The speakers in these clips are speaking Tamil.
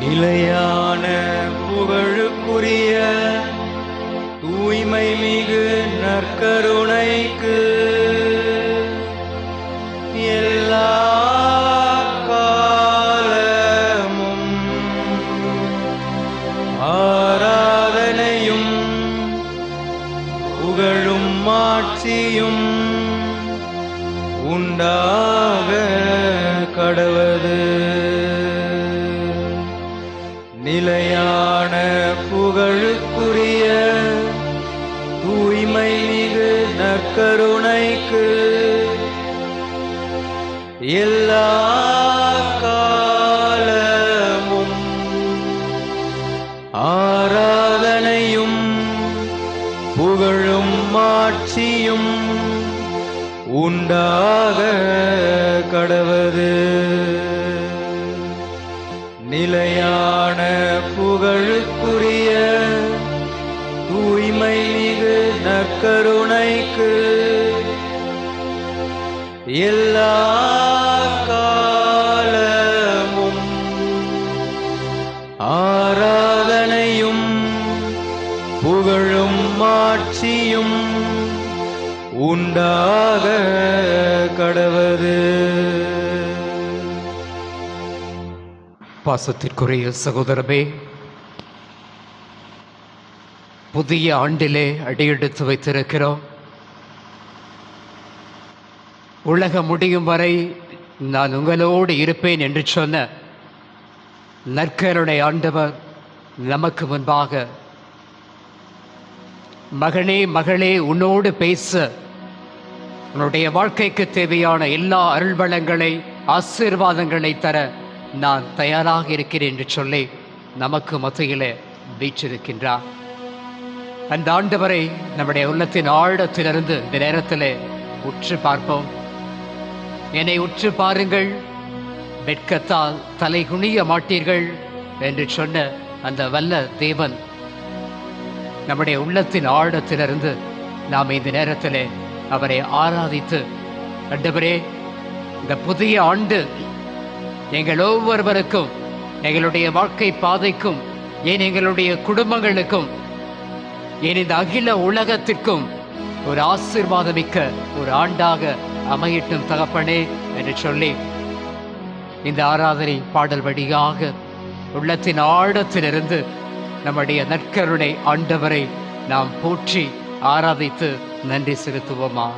நிலையான புகழுக்குரிய தூய்மை மிகு நற்கருணைக்கு எல்லா காலமும் ஆராதனையும் புகழும் மாட்சியும் உண்டாக கடவது. நிலையான புகழுக்குரிய தூய்மை மிகு நற்கருணைக்கு எல்லா காலமும் ஆராதனையும் புகழும் மாட்சியும் உண்டாக கடவது. நிலையான புகழுக்குரிய தூய்மை மிகு நற்கருணைக்கு எல்லா காலமும் ஆராதனையும் புகழும் மாட்சியும் உண்டாக கடவது. பாசத்திற்குரிய சகோதரமே, புதிய ஆண்டிலே அடியெடுத்து வைத்திருக்கிறோம். உலகம் முடியும் வரை நான் உங்களோடு இருப்பேன் என்று சொன்ன நற்கருணை ஆண்டவர் நமக்கு முன்பாக, மகனே மகளே, உன்னோடு பேச உன்னுடைய வாழ்க்கைக்கு தேவையான எல்லா அருள்வளங்களை ஆசீர்வாதங்களை தர நான் தயாராக இருக்கிறேன் என்று சொல்லி நமக்கு மத்தியிலே வீற்றிருக்கின்றார். அந்த ஆண்டவரை நம்முடைய உள்ளத்தின் ஆழத்திலிருந்து இந்த நேரத்தில் உற்று பார்ப்போம். என்னை உற்று பாருங்கள், வெட்கத்தால் தலை குனிய மாட்டீர்கள் என்று சொன்ன அந்த வல்ல தேவன் நம்முடைய உள்ளத்தின் ஆழத்திலிருந்து நாம் இந்த நேரத்தில் அவரை ஆராதித்து, ஆண்டவரே, இந்த புதிய ஆண்டு எங்கள் ஒவ்வொருவருக்கும், எங்களுடைய வாழ்க்கை பாதைக்கும், ஏன் எங்களுடைய குடும்பங்களுக்கும், ஏன் இந்த அகில உலகத்திற்கும் ஒரு ஆசீர்வாதமிக்க ஒரு ஆண்டாக அமையட்டும் தகப்பனே என்று சொல்லி இந்த ஆராதனை பாடல் வழியாக உள்ளத்தின் ஆழத்திலிருந்து நம்முடைய நற்கருணை ஆண்டவரை நாம் போற்றி ஆராதித்து நன்றி செலுத்துவோமா.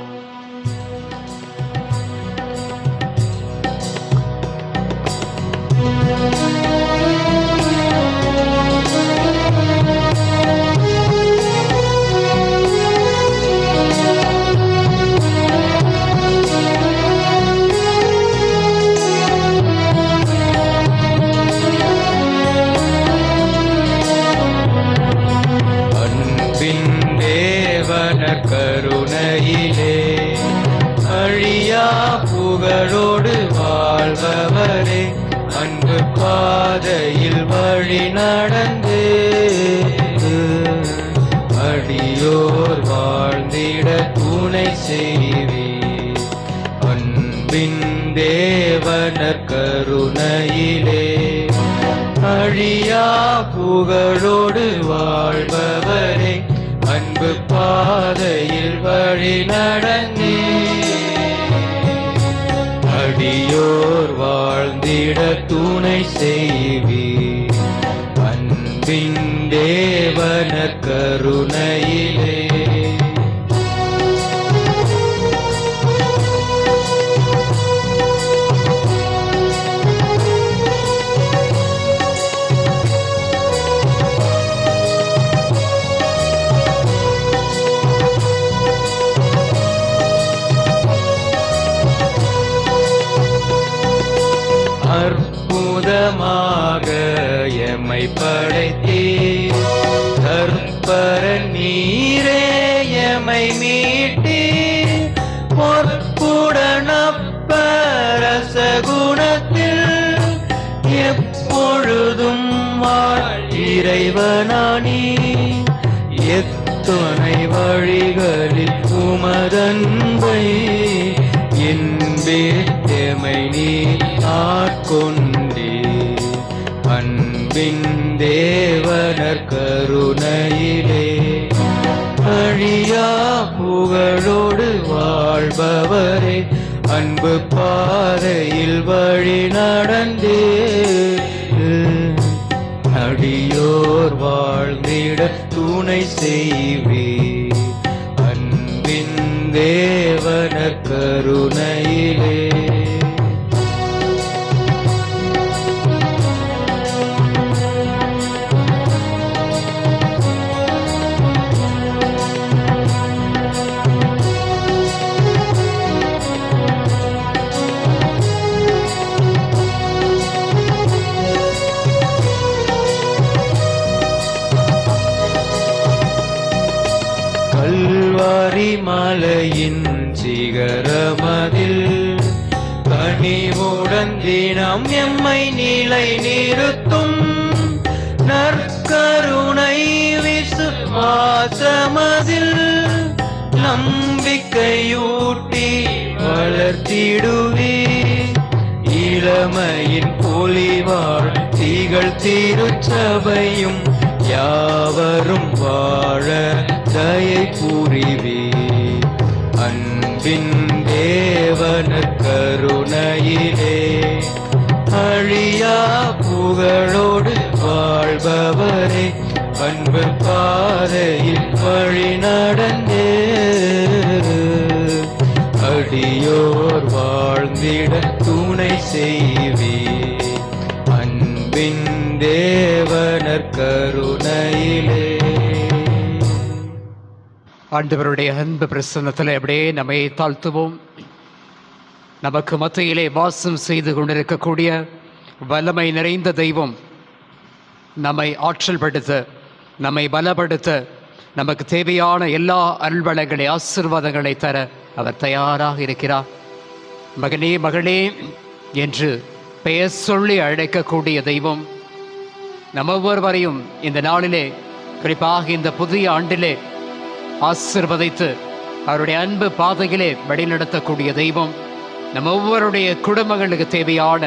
கருணையிலே அழியா புகழோடு வாழ்பவரே, அன்பு பாதையில் வழி நடந்து அடியோர் வாழ்ந்திட துணை செய்வீர். அன்பின் தேவனர் கருணையிலே அழியா புகழோடு வாழ்பவரே, அன்பு பாதையில் வழி நடந்தே அடியோர் வாழ்ந்திட துணை செய்வீர். அன்பின் தேவனர் கருணையிலே அற்புதமாக எம்மை படைத்தீர். கற்பர நீரே எம்மை மீட்டீர். பொற்புடனப்பரச குணத்தில் எப்பொழுதும் இறைவனானி. எத்துணை வழிகளில் உமதன்பை என்பே எமை நீ ஆட்கொண்டே. அன்பு அன்பின் தேவனர் கருணையிலே அழியா புகழோடு வாழ்பவரே, அன்பு பாதையில் வழி நடந்தே அடியோர் வாழ்ந்திட துணை செய்வே. அன்பின் தேவனர் கருணையிலே கல்வாரி மலையின் சிகரமதில் கனிவுடன் தினம் எம்மை நிலை நிறுத்தும் நற்கருணை விசுவாசமதில் நம்பிக்கையூட்டி வளர்த்திடுவே. இளமையின் பொலிவாழ் திகழ் திருச்சபையும் யாவரும் வாழ தயை புரிவே. அன்பின் தேவனர் கருணையிலே அழியா புகழோடு வாழ்பவரே, அன்பு பாதையில் வழி நடந்தே அடியோர் வாழ்ந்திட துணை செய்வே. அன்பின் தேவனர் கருணையிலே. ஆண்டவருடைய அன்பு பிரசன்னத்தில் அப்படியே நம்மை தாழ்த்துவோம். நமக்கு மத்தியிலே வாசம் செய்து கொண்டிருக்கக்கூடிய வல்லமை நிறைந்த தெய்வம் நம்மை ஆற்றல் படுத்த, நம்மை பலப்படுத்த, நமக்கு தேவையான எல்லா அருள்வளங்களை ஆசீர்வாதங்களை தர அவர் தயாராக இருக்கிறார். மகனே மகளே என்று பெயர் சொல்லி அழைக்கக்கூடிய தெய்வம் நம்ம ஒவ்வொருவரையும் இந்த நாளிலே, குறிப்பாக இந்த புதிய ஆண்டிலே ஆசீர்வதித்து அவருடைய அன்பு பாதையிலே வழிநடத்தக்கூடிய தெய்வம். நம்ம ஒவ்வொருடைய குடும்பங்களுக்கு தேவையான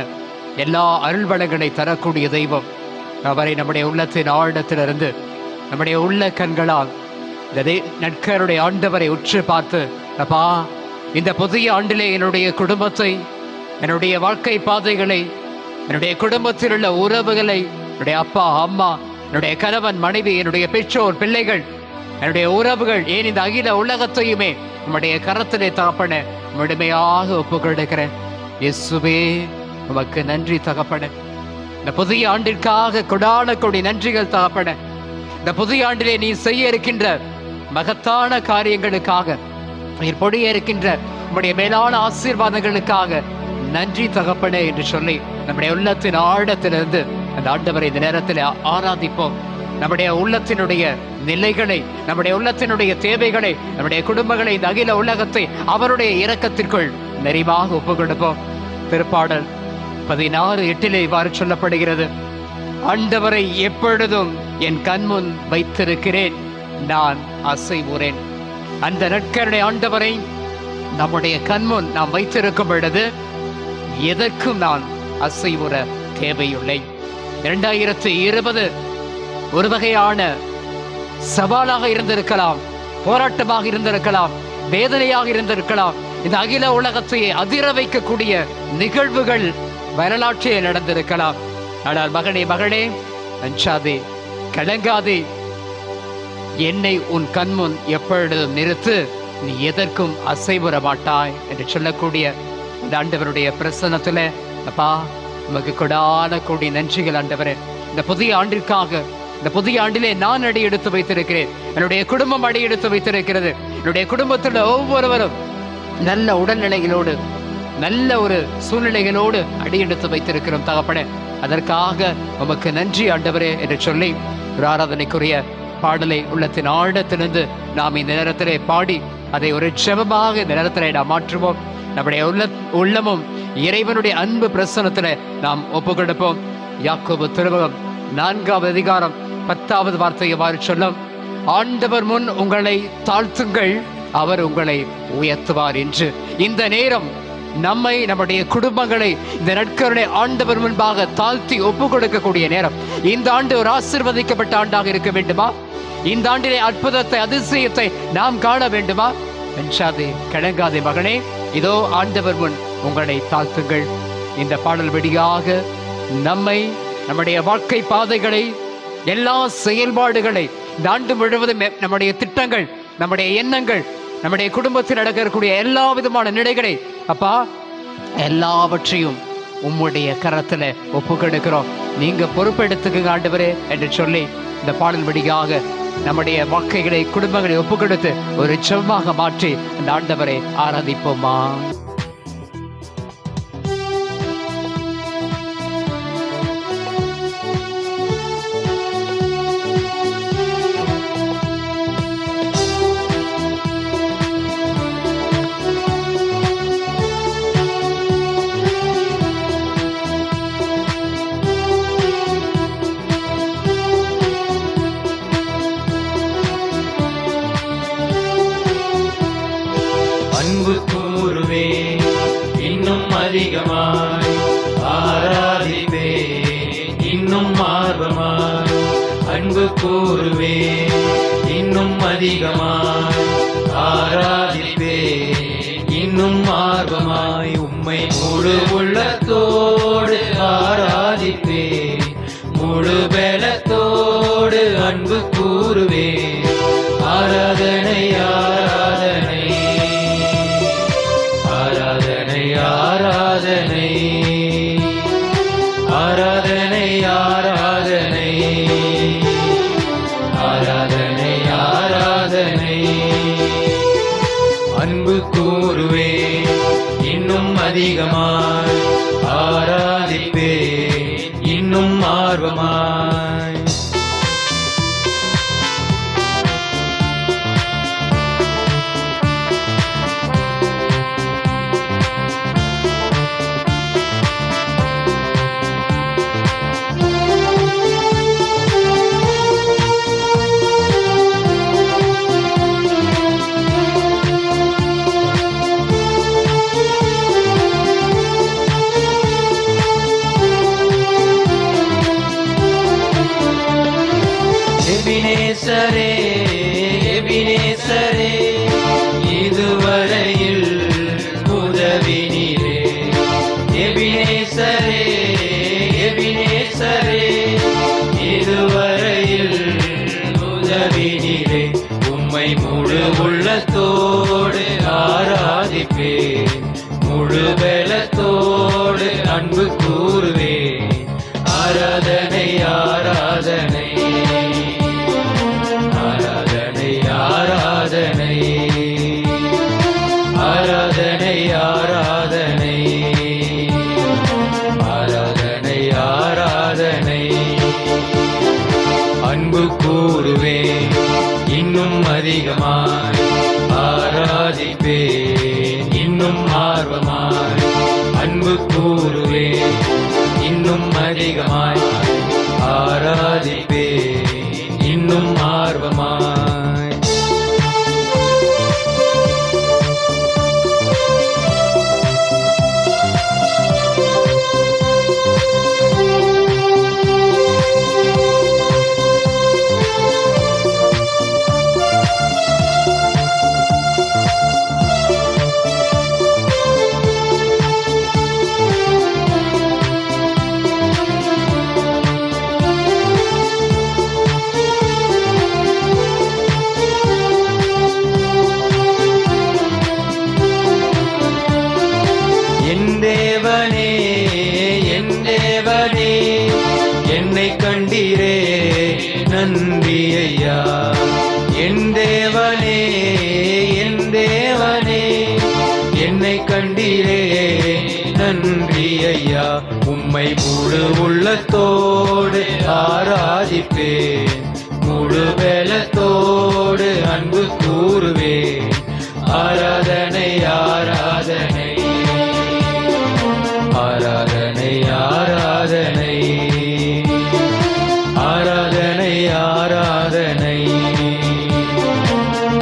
எல்லா அருள்வளங்களை தரக்கூடிய தெய்வம். அவரை நம்முடைய உள்ளத்தின் ஆழத்திலிருந்து நம்முடைய உள்ள கண்களால் நற்கருடைய ஆண்டவரை உற்று பார்த்து, அப்பா, இந்த புதிய ஆண்டிலே என்னுடைய குடும்பத்தை, என்னுடைய வாழ்க்கை பாதைகளை, என்னுடைய குடும்பத்தில் உள்ள உறவுகளை, என்னுடைய அப்பா அம்மா, என்னுடைய கணவன் மனைவி, என்னுடைய பெற்றோர் பிள்ளைகள், என்னுடைய உறவுகள், ஏன் இந்த அகில உலகத்தையுமே உம்முடைய கரத்திலே தகப்பன முழுமையாக ஒப்பு கொடுக்கிறேன். இயேசுவே, உமக்கு நன்றி தகப்பன. இந்த புதிய ஆண்டிற்காக கொடான கொடி நன்றிகள் தகப்பன. இந்த புதிய ஆண்டிலே நீ செய்ய இருக்கின்ற மகத்தான காரியங்களுக்காக, நீர் பொடிய இருக்கின்ற உம்முடைய மேலான ஆசீர்வாதங்களுக்காக நன்றி தகப்பனே என்று சொல்லி நம்முடைய உள்ளத்தின் ஆழத்திலிருந்து அந்த ஆண்டவரை இந்த நேரத்தில் ஆராதிப்போம். நம்முடைய உள்ளத்தினுடைய நிலைகளை, நம்முடைய உள்ளத்தினுடைய தேவைகளை, நம்முடைய குடும்பங்களை, இந்த அகில உலகத்தை அவருடைய இரக்கத்திற்குள் நிறைவாக ஒப்பு கொடுப்போம். திருப்பாடல் 16:8 இவ்வாறு சொல்லப்படுகிறது, ஆண்டவரை எப்பொழுதும் என் கண்முன் வைத்திருக்கிறேன், நான் அசைவுறேன். அந்த நற்கருணை ஆண்டவரை நம்முடைய கண்முன் நாம் வைத்திருக்கும் பொழுது எதற்கும் நான் அசைவுற தேவையில்லை. 2020 ஒரு வகையான சவாலாக இருந்திருக்கலாம், போராட்டமாக இருந்திருக்கலாம், வேதனையாக இருந்திருக்கலாம். இந்த அகில உலகத்தையே அதிர வைக்கக்கூடிய நிகழ்வுகள் வரலாற்றில் நடந்திருக்கலாம். ஆனால் மகனே மகளே, அஞ்சாதே, கலங்காதே, என்னை உன் கண்முன் எப்பொழுதும் நிறுத்து, நீ எதற்கும் அசைவுற மாட்டாய் என்று சொல்லக்கூடிய இந்த ஆண்டவருடைய பிரசன்னத்துல, அப்பா, உமக்கு கொடான கூடிய நன்றிகள் ஆண்டவரே. இந்த புதிய ஆண்டிற்காக, இந்த புதிய ஆண்டிலே நான் அடி எடுத்து வைத்திருக்கிறேன், என்னுடைய குடும்பம் அடி எடுத்து வைத்திருக்கிறது. என்னுடைய குடும்பத்தில் ஒவ்வொருவரும் நல்ல உடல்நிலைகளோடு, நல்ல ஒரு சூழ்நிலைகளோடு அடி எடுத்து வைத்திருக்கிறோம் தகப்பனே. அதற்காக உமக்கு நன்றி ஆண்டவரே என்று சொல்லி ஒரு ஆராதனைக்குரிய பாடலை உள்ளத்தின் ஆழத்திலிருந்து நாம் இந்த நேரத்திலே பாடி அதை ஒரு ஜெபமாக இந்த நேரத்திலே நாம் மாற்றுவோம். நம்முடைய உள்ளமும் இறைவனுடைய அன்பு பிரசன்னத்திலே நாம் ஒப்பு கொடுப்போம். யாக்கோபு திருமுகம் 4வது அதிகாரம் 10வது வார்த்தை எவ்வாறு சொல்லும், ஆண்டவர் முன் உங்களை தாழ்த்துங்கள், அவர் உங்களை உயர்த்துவார் என்று. இந்த நேரம் நம்மை, நம்முடைய குடும்பங்களை இந்த நற்கருணை ஆண்டவர் முன்பாக தாழ்த்தி ஒப்பு கொடுக்கக்கூடிய நேரம். இந்த ஆண்டு ஒரு ஆசீர்வதிக்கப்பட்ட ஆண்டாக இருக்க வேண்டுமா? இந்த ஆண்டிலே அற்புதத்தை, அதிசயத்தை நாம் காண வேண்டுமா? வெஞ்சாதே, கலங்காதே மகனே, இதோ ஆண்டவர் முன் உங்களை தாழ்த்துங்கள். இந்த பாடல் வழியாக நம்மை, நம்முடைய வாழ்க்கை பாதைகளை, எல்லா செயல்பாடுகளை, இந்த ஆண்டு முழுவதும் நம்முடைய திட்டங்கள், நம்முடைய எண்ணங்கள், நம்முடைய குடும்பத்தில் நடக்கக்கூடிய எல்லா விதமான நிலைகளை அப்பா எல்லாவற்றையும் உம்முடைய கரத்துல ஒப்பு கொடுக்கிறோம். நீங்க பொறுப்பெடுத்துக்குங்க ஆண்டவரே என்று சொல்லி இந்த பாடல் வழியாக நம்முடைய வாழ்க்கைகளை, குடும்பங்களை ஒப்பு கொடுத்து ஒரு செவ்வாக மாற்றி அந்த ஆண்டவரை ஆராதிப்போமா. அன்பு கூறுவே இன்னும் அதிகமாய், ஆராதிப்பே இன்னும் ஆர்வமாய். அன்பு கூறுவே இன்னும் அதிகமாய், ஆராதிப்பே இன்னும் ஆர்வமாய். உம்மை முழு உள்ளத்தோடு ஆராதிப்பே, முழு பலத்தோடு அன்பு கூறுவே. ஆராதனை ஆராதனை ஆராதனை ஆராதனை ஆராதனை ஆராதனை ஆராதனை ஆராதனை. அன்பு கூறுவே இன்னும் அதிகமாய், ஆராதிப்பே இன்னும் ஆர்வமாய். எபினேசரே எபினேசரே, இதுவரையில் உதவி நீரே. எபினேசரே எபினேசரே, இதுவரையில் உதவி நீரே. உம்மை முழு உள்ளத்தோடு ஆராதிப்பே, முழு பலத்தோடு அன்பு கூறுவே. ஆராதனை ஆராதனை ஆராதனை ஆராதனை ஆராதனை ஆராதனை ஆராதனை ஆராதனை. அன்பு கூறுவே இன்னும் அதிகமாய், ஆராதிப்பே இன்னும் ஆர்வமாய். அன்பு கூறுவே இன்னும் அதிகமாய், ஆராதிப்பே இன்னும் ஆர்வமாய். என்னை கண்டீரே நன்றி ஐயா. என் தேவனே என் தேவனே, என்னை கண்டீரே நன்றி ஐயா. உம்மை முழு உள்ளத்தோடு ஆராதிப்பேன், முழு பலத்தோடு அன்பு கூறுவேன். ஆராதனை ஆராதனை ஆராதனை ஆராதனை ஆராதனை ஆராதனை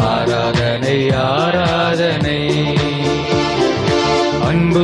ஆராதனை ஆராதனை. அன்பு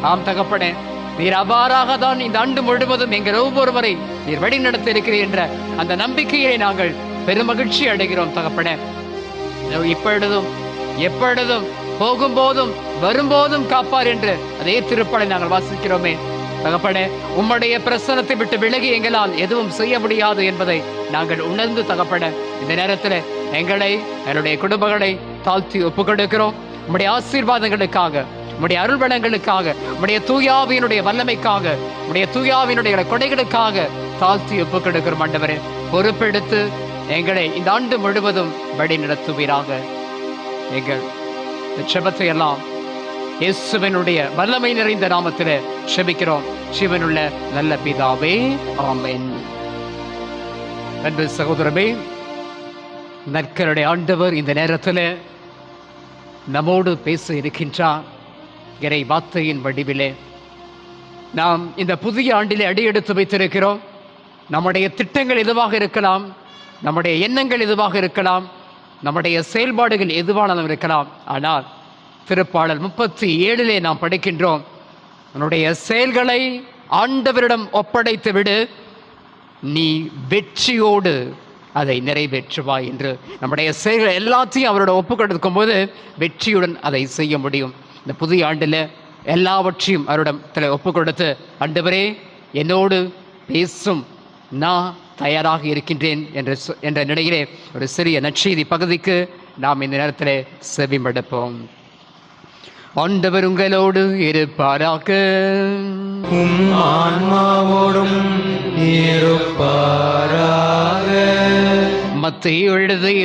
ஆம் தகப்பனே, நீர் அவ்வாறாக தான் இந்த ஆண்டு முழுவதும் எங்கள் ஒவ்வொருவரை நீர் வழி நடத்த இருக்கிறீர் என்ற அந்த நம்பிக்கையை நாங்கள் பெருமகிழ்ச்சி அடைகிறோம் தகப்பனே. இப்பொழுதும் எப்பொழுதும் போகும்போதும் வரும்போதும் காப்பார் என்று அதே திருப்பாடலை நாங்கள் வாசிக்கிறோமே தகப்பனே. உம்முடைய பிரசன்னத்தை விட்டு விலகி எங்களால் எதுவும் செய்ய முடியாது என்பதை நாங்கள் உணர்ந்து தகப்பனே, இந்த நேரத்தில் எங்களை, என்னுடைய குடும்பங்களை தாழ்த்தி ஒப்புக் கொடுக்கிறோம். உம்முடைய ஆசீர்வாதங்களுக்காக, உம்முடைய அருள்வளங்களுக்காக, உம்முடைய தூயாவினுடைய வல்லமைக்காக, உம்முடைய தூயாவினுடைய கொடைகளுக்காக தாழ்த்தி ஒப்புக் கொடுக்கிறோம் ஆண்டவரே. பொறுப்பெடுத்து எங்களை இந்த ஆண்டு முழுவதும் வழி நடத்துவீராக. எங்கள் செபத்தை எல்லாம் இயேசுவினுடைய வல்லமை நிறைந்த நாமத்திலே செபிக்கிறோம் ஜீவனுள்ள நல்ல பிதாவே, ஆமென். அன்பு சகோதரமே, நற்கருடைய ஆண்டவர் இந்த நேரத்தில் நம்மோடு பேச இருக்கின்றார். இறை வார்த்தையின் வடிவிலே நாம் இந்த புதிய ஆண்டிலே அடியெடுத்து வைத்திருக்கிறோம். நம்முடைய திட்டங்கள் எதுவாக இருக்கலாம், நம்முடைய எண்ணங்கள் எதுவாக இருக்கலாம், நம்முடைய செயல்பாடுகள் எதுவானாலும் இருக்கலாம். ஆனால் திருப்பாடல் 37 நாம் படிக்கின்றோம், உன்னுடைய செயல்களை ஆண்டவரிடம் ஒப்படைத்து விடு, நீ வெற்றியோடு அதை நிறைவேற்றுவாய் என்று. நம்முடைய செயல்கள் எல்லாத்தையும் அவரோட ஒப்பு கொடுக்கும் போது வெற்றியுடன் அதை செய்ய முடியும். இந்த புதிய ஆண்டில் எல்லாவற்றையும் அவரிடத்தில் ஒப்பு கொடுத்து, ஆண்டவரே என்னோடு பேசும், நான் தயாராக இருக்கின்றேன் என்ற நிலையிலே ஒரு சிறிய நற்செய்தி பகுதிக்கு நாம் இந்த நேரத்தில் செவிமடுப்போம். ஆண்டவர் உங்களோடு இருப்பாராக. உம் ஆன்மாவோடும் இருப்பாராக. மத்தேயு எழுதிய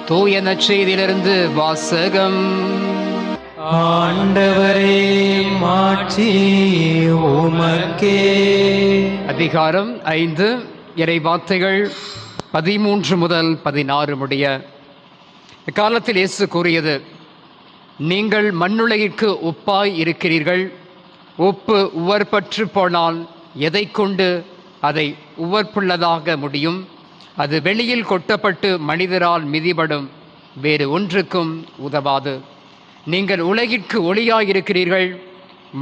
தூய நற்செய்தியிலிருந்து வாசகம். ஆண்டவரே மாட்சி உமக்கே. அதிகாரம் 5, இறை வார்த்தைகள் 13 முதல் 16 முடிய. இக்காலத்தில் இயேசு கூறியது, நீங்கள் மண்ணுலகிற்கு உப்பாய் இருக்கிறீர்கள். உப்பு உவர்பற்று போனால் எதை கொண்டு அதை உவர்ப்புள்ளதாக முடியும்? அது வெளியில் கொட்டப்பட்டு மனிதரால் மிதிபடும், வேறு ஒன்றுக்கும் உதவாது. நீங்கள் உலகிற்கு ஒளியாயிருக்கிறீர்கள்.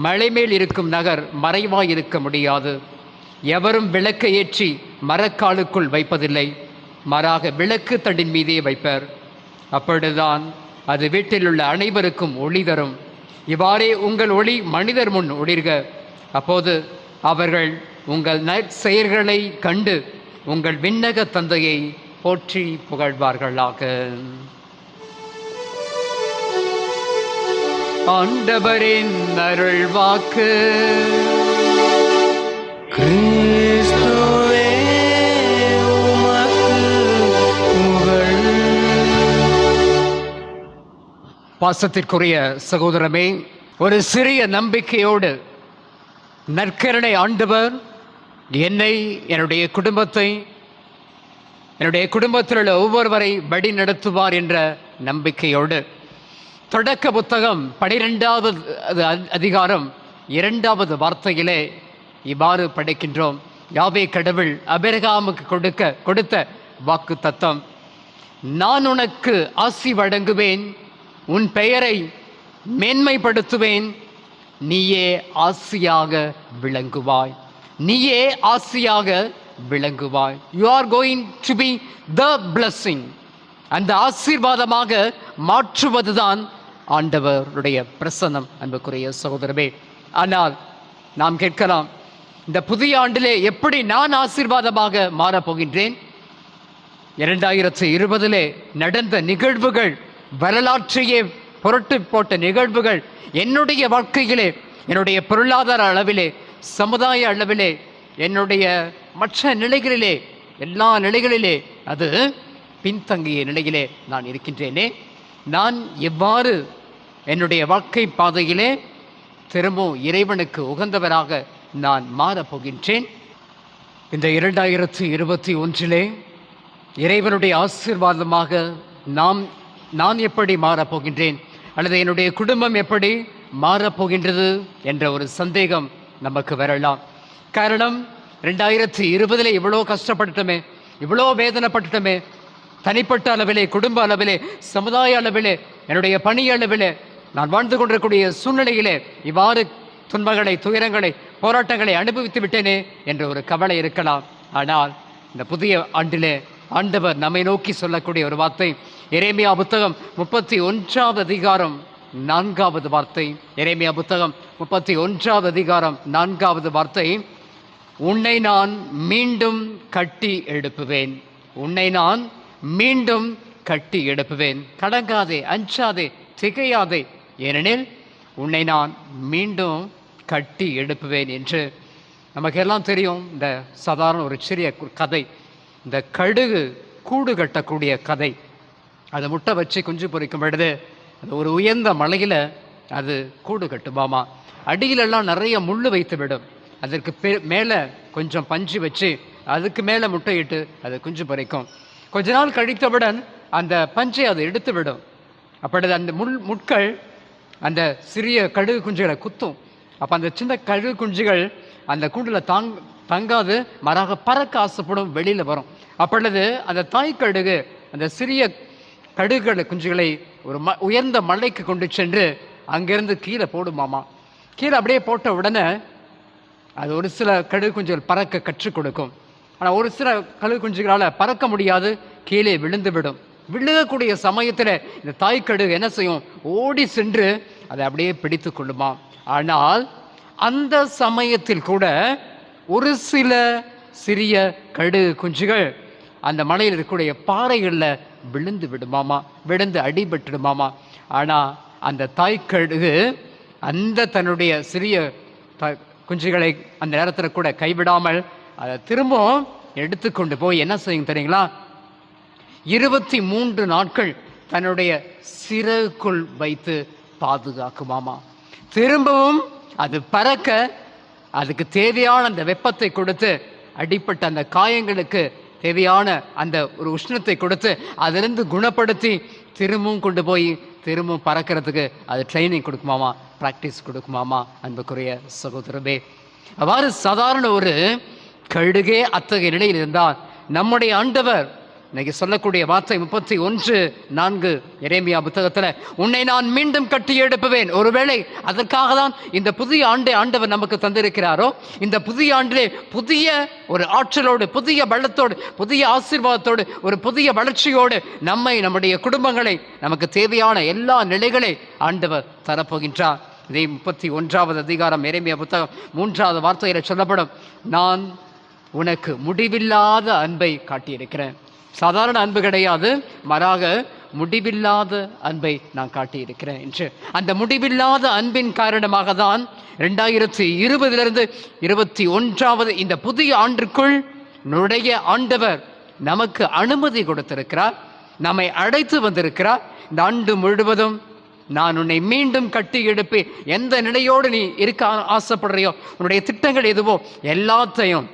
மலை மேல் இருக்கும் நகர் மறைவாயிருக்க முடியாது. எவரும் விளக்கை ஏற்றி மரக்காலுக்குள் வைப்பதில்லை, மாறாக விளக்கு தண்டின் மீதே வைப்பர். அப்பொழுதுதான் அது வீட்டில் உள்ள அனைவருக்கும் ஒளி தரும். இவ்வாறே உங்கள் ஒளி மனிதர் முன் ஒளிர்க. அப்போது அவர்கள் உங்கள் நற்செயல்களை கண்டு உங்கள் விண்ணக தந்தையை போற்றி புகழ்வார்களாக. ஆண்டவரின் அருள் வாக்கு. கிறிஸ்துவே உமக்கு புகழ். பாசத்திற்குரிய சகோதரமே, ஒரு சிறிய நம்பிக்கையோடு நற்கருணை ஆண்டவர் என்னை, என்னுடைய குடும்பத்தை, என்னுடைய குடும்பத்தில் உள்ள ஒவ்வொருவரை வழி நடத்துவார் என்ற நம்பிக்கையோடு தொடக்க புத்தகம் 12வது அதிகாரம் 2வது வார்த்தையிலே இவ்வாறு படிக்கின்றோம். யாவே கடவுள் ஆபிரகாமுக்கு கொடுத்த வாக்கு தத்தம், நான் உனக்கு ஆசி வழங்குவேன், உன் பெயரை மேன்மைப்படுத்துவேன், நீயே ஆசியாக விளங்குவாய், நீயே ஆசியாக விளங்குவாய். You are going to be the blessing. அந்த ஆசீர்வாதமாக மாற்றுவதுதான் ஆண்டவருடைய பிரசன்னம். அன்புக்குரிய சகோதரமே, ஆனால் நாம் கேட்கலாம், இந்த புதிய ஆண்டிலே எப்படி நான் ஆசீர்வாதமாக மாறப்போகின்றேன்? 2020 நடந்த நிகழ்வுகள், வரலாற்றையே புரட்டு போட்ட நிகழ்வுகள் என்னுடைய வாழ்க்கையிலே, என்னுடைய பொருளாதார அளவிலே, சமுதாய அளவிலே, என்னுடைய மற்ற நிலைகளிலே, எல்லா நிலைகளிலே அது பின்தங்கிய நிலையிலே நான் இருக்கின்றேனே. நான் எவ்வாறு என்னுடைய வாழ்க்கை பாதையிலே திரும்பவும் இறைவனுக்கு உகந்தவராக நான் மாறப்போகின்றேன்? இந்த 2021 இறைவனுடைய ஆசீர்வாதமாக நான் எப்படி மாறப்போகின்றேன், அல்லது என்னுடைய குடும்பம் எப்படி மாறப்போகின்றது என்ற ஒரு சந்தேகம் நமக்கு வரலாம். காரணம், 2020 இவ்வளோ கஷ்டப்பட்டுட்டோமே, இவ்வளோ வேதனைப்பட்டுட்டோமே, தனிப்பட்ட அளவிலே, குடும்ப அளவிலே, சமுதாய அளவிலே, என்னுடைய பணி அளவிலே, நான் வாழ்ந்து கொண்டிருக்கக்கூடிய சூழ்நிலையிலே இவ்வாறு துன்பங்களை, துயரங்களை, போராட்டங்களை அனுபவித்து விட்டேனே என்ற ஒரு கவலை இருக்கலாம். ஆனால் இந்த புதிய ஆண்டிலே ஆண்டவர் நம்மை நோக்கி சொல்லக்கூடிய ஒரு வார்த்தை, எரேமியா புத்தகம் 31வது அதிகாரம் 4வது வார்த்தை. எரேமியா புத்தகம் 31வது அதிகாரம் 4வது வார்த்தை, உன்னை நான் மீண்டும் கட்டி எழுப்புவேன். உன்னை நான் மீண்டும் கட்டி எழுப்புவேன். கலங்காதே, அஞ்சாதே, திகையாதே, ஏனெனில் உன்னை நான் மீண்டும் கட்டி எழுப்புவேன் என்று. நமக்கெல்லாம் தெரியும் இந்த சாதாரண ஒரு சிறிய கதை, இந்த கடுகு கூடு கட்டக்கூடிய கதை. அதை முட்டை வச்சு குஞ்சு பொறிக்கும் பொழுது அது ஒரு உயர்ந்த மலையில் அது கூடு கட்டுமாமா. அடியிலெல்லாம் நிறைய முள் வைத்து விடும். அதற்கு மேலே கொஞ்சம் பஞ்சு வச்சு அதுக்கு மேலே முட்டையிட்டு அது குஞ்சு பொறிக்கும். கொஞ்ச நாள் கழித்தவுடன் அந்த பஞ்சை அது எடுத்து விடும். அப்பொழுது அந்த முட்கள் அந்த சிறிய கடுகு குஞ்சுகளை குத்தும். அப்போ அந்த சின்ன கடுகு குஞ்சுகள் அந்த கூண்டில் தங்காது, மாறாக பறக்க ஆசைப்படும், வெளியில் வரும். அப்பொழுது அந்த தாய் கடுகு அந்த சிறிய கடுகுகளை குஞ்சுகளை ஒரு உயர்ந்த மலைக்கு கொண்டு சென்று அங்கேருந்து கீழே போடுமாமா. கீழே அப்படியே போட்ட உடனே அது ஒரு சில கடுகு குஞ்சுகள் பறக்க கற்றுக் கொடுக்கும். ஆனால் ஒரு சில கடுகு குஞ்சுகளால் பறக்க முடியாது, கீழே விழுந்து விடும். விழுகக்கூடிய சமயத்தில் இந்த தாய் கடுகு என்ன செய்யும், ஓடி சென்று அதை அப்படியே பிடித்து கொள்ளுமா. ஆனால் அந்த சமயத்தில் கூட ஒரு சில சிறிய கடுகு குஞ்சுகள் அந்த மலையில் இருக்கக்கூடிய பாறைகளில் விழுந்து விடுமாமா, விழுந்து அடிபட்டுடுமாமா. ஆனால் அந்த தாய் கடுகு அந்த தன்னுடைய சிறிய குஞ்சுகளை அந்த நேரத்தில் கூட கைவிடாமல் அதை திரும்பவும் எடுத்துக்கொண்டு போய் என்ன செய்யும் தெரியுங்களா, 23 நாட்கள் தன்னுடைய சிறகுக்குள் வைத்து பாதுகாக்குமாமா. திரும்பவும் அது பறக்க அதுக்கு தேவையான அந்த வெப்பத்தை கொடுத்து, அடிப்பட்ட அந்த காயங்களுக்கு தேவையான அந்த ஒரு உஷ்ணத்தை கொடுத்து அதிலிருந்து குணப்படுத்தி திரும்பவும் கொண்டு போய் திரும்பவும் பறக்கிறதுக்கு அது ட்ரைனிங் கொடுக்குமாமா, ப்ராக்டிஸ் கொடுக்குமாமா. அன்புக்குரிய சகோதரமே, அவ்வாறு சாதாரண ஒரு கழுகே அத்தகைய நிலையில் இருந்தால் நம்முடைய ஆண்டவர் இன்னைக்கு சொல்லக்கூடிய வார்த்தை 31:4 எரேமியா புத்தகத்தில், உன்னை நான் மீண்டும் கட்டி எழுப்புவேன். ஒருவேளை அதற்காக தான் இந்த புதிய ஆண்டை ஆண்டவர் நமக்கு தந்திருக்கிறாரோ, இந்த புதிய ஆண்டிலே புதிய ஒரு ஆற்றலோடு, புதிய பலத்தோடு, புதிய ஆசீர்வாதத்தோடு, ஒரு புதிய வளர்ச்சியோடு நம்மை, நம்முடைய குடும்பங்களை, நமக்கு தேவையான எல்லா நிலைகளை ஆண்டவர் தரப்போகின்றார். இதே 31வது அதிகாரம் எரேமியா புத்தகம் 3வது வார்த்தையில் சொல்லப்படும், நான் உனக்கு முடிவில்லாத அன்பை காட்டியிருக்கிறேன். சாதாரண அன்பு கிடையாது, மாறாக முடிவில்லாத அன்பை நான் காட்டியிருக்கிறேன் என்று. அந்த முடிவில்லாத அன்பின் காரணமாக தான் 2020 21வது இந்த புதிய ஆண்டிற்குள் நுழைய ஆண்டவர் நமக்கு அனுமதி கொடுத்திருக்கிறார், நம்மை அழைத்து வந்திருக்கிறார். இந்த ஆண்டு முழுவதும் நான் உன்னை மீண்டும் கட்டி எழுப்பி, எந்த நிலையோடு நீ இருக்க ஆசைப்படுறியோ, உன்னுடைய திட்டங்கள் எதுவோ எல்லாத்தையும்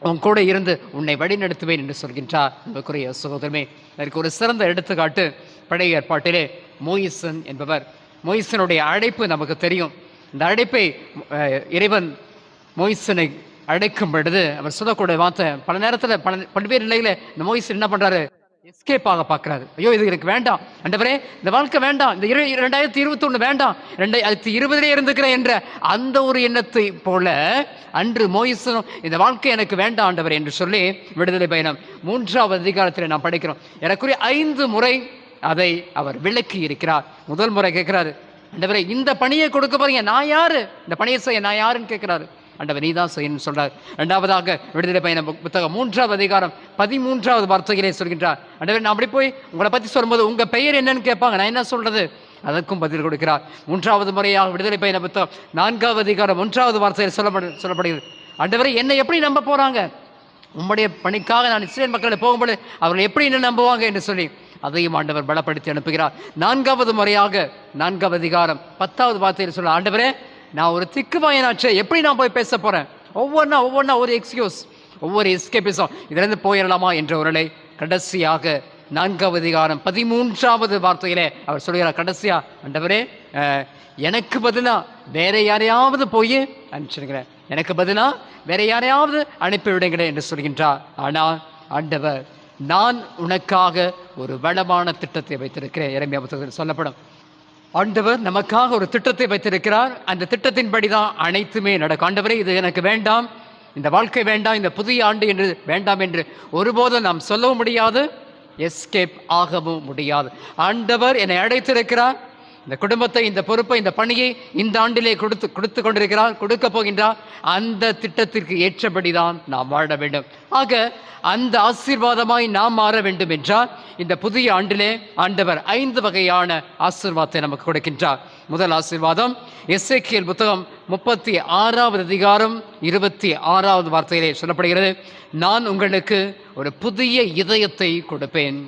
உன் கூட இருந்து உன்னை வழிநடத்துவேன் என்று சொல்கின்றார். நமக்குரிய சகோதரமே, அதற்கு ஒரு சிறந்த எடுத்துக்காட்டு பழைய ஏற்பாட்டிலே மோயிசன் என்பவர். மோயிசனுடைய அழைப்பு நமக்கு தெரியும். இந்த அழைப்பை இறைவன் மோயிசனை அழைக்கும் பொழுது அவர் சொல்லக்கூடிய வார்த்தை, பல நேரத்தில் பல்வேறு நிலையில் இந்த மோயிசன் என்ன பண்ணுறாரு, எஸ்கேப் ஆக பார்க்குறாரு. ஐயோ, இது எனக்கு வேண்டாம் ஆண்டவரே, இந்த வாழ்க்கை வேண்டாம், இந்த 2021 வேண்டாம், 2020 இருந்துக்கிறேன் என்ற அந்த ஒரு எண்ணத்தை போல அன்று மோயிசனும் இந்த வாழ்க்கை எனக்கு வேண்டாம் ஆண்டவரே என்று சொல்லி விடுதலை பயணம் 3வது அதிகாரத்தில் நாம் படிக்கிறோம். எனக்குரிய 5 முறை அதை அவர் விளக்கி இருக்கிறார். முதல் முறை கேட்கிறாரு, ஆண்டவரே இந்த பணியை கொடுக்க போறீங்க, நான் யாரு, இந்த பணியை செய்ய நான் யாருன்னு கேட்கிறாரு. ஆண்டவர் நீ தான் செய்யணும்னு சொல்றார். இரண்டாவதாக விடுதலை பயண புத்தகம் 3வது அதிகாரம் 13வது வார்த்தையிலே சொல்கின்றார், ஆண்டவர் நான் அப்படி போய் உங்களை பற்றி சொல்லும்போது உங்க பெயர் என்னன்னு கேட்பாங்க, நான் என்ன சொல்றது, அதற்கும் பதில் கொடுக்கிறார். 3வது முறையாக விடுதலை பயண புத்தகம் 4வது அதிகாரம் 1வது வார்த்தையில் சொல்லப்படுகிறது, ஆண்டவரை என்னை எப்படி நம்ப போறாங்க, உம்முடைய பணிக்காக நான் இஸ்ரேல் மக்களை போகும்போது அவர்கள் எப்படி என்ன நம்புவாங்க என்று சொல்லி அதையும் ஆண்டவர் பலப்படுத்தி அனுப்புகிறார். 4வது முறையாக 4வது அதிகாரம் 10வது வார்த்தையில் சொல்ல, ஆண்டவரே நான் ஒரு திக்குவாயனாச்சே, எப்படி நான் போய் பேச போறேன், ஒவ்வொன்றா ஒரு எக்ஸ்கியூஸ், ஒவ்வொரு எஸ்கேபிசம், இதிலிருந்து போயிடலாமா என்ற ஒரு நிலை. கடைசியாக 4வது அதிகாரம் 13வது வார்த்தையிலே அவர் சொல்கிறார், கடைசியா ஆண்டவரே எனக்கு பதிலா வேற யாரையாவது போய் அனுப்பிச்சிருக்கிறேன், எனக்கு பதிலா வேற யாரையாவது அனுப்பிவிடுங்களேன் என்று சொல்கின்றார். ஆனால் ஆண்டவர் நான் உனக்காக ஒரு வளமான திட்டத்தை வைத்திருக்கிறேன். எரேமியா புத்தகத்தில் சொல்லப்படும் ஆண்டவர் நமக்காக ஒரு திட்டத்தை வைத்திருக்கிறார். அந்த திட்டத்தின்படி தான் அனைத்துமே நடக்கும். ஆண்டவரே, இது எனக்கு வேண்டாம், இந்த வாழ்க்கை வேண்டாம், இந்த புதிய ஆண்டு என்று வேண்டாம் என்று ஒருபோதும் நாம் சொல்லவும் முடியாது, எஸ்கேப் ஆகவும் முடியாது. ஆண்டவர் என்னை அழைத்திருக்கிறார், இந்த குடும்பத்தை, இந்த பொறுப்பை, இந்த பணியை இந்த ஆண்டிலே கொடுத்து கொண்டிருக்கிறார், கொடுக்க போகின்றார். அந்த திட்டத்திற்கு ஏற்றபடிதான் நாம் வாழ வேண்டும். ஆக அந்த ஆசீர்வாதமாய் நாம் மாற வேண்டும் என்றால் இந்த புதிய ஆண்டிலே ஆண்டவர் 5 வகையான ஆசீர்வாதத்தை நமக்கு கொடுக்கின்றார். முதல் ஆசீர்வாதம் எசேக்கியேல் புத்தகம் 36வது அதிகாரம் 26வது வார்த்தையிலே சொல்லப்படுகிறது. நான் உங்களுக்கு ஒரு புதிய இதயத்தை கொடுப்பேன்.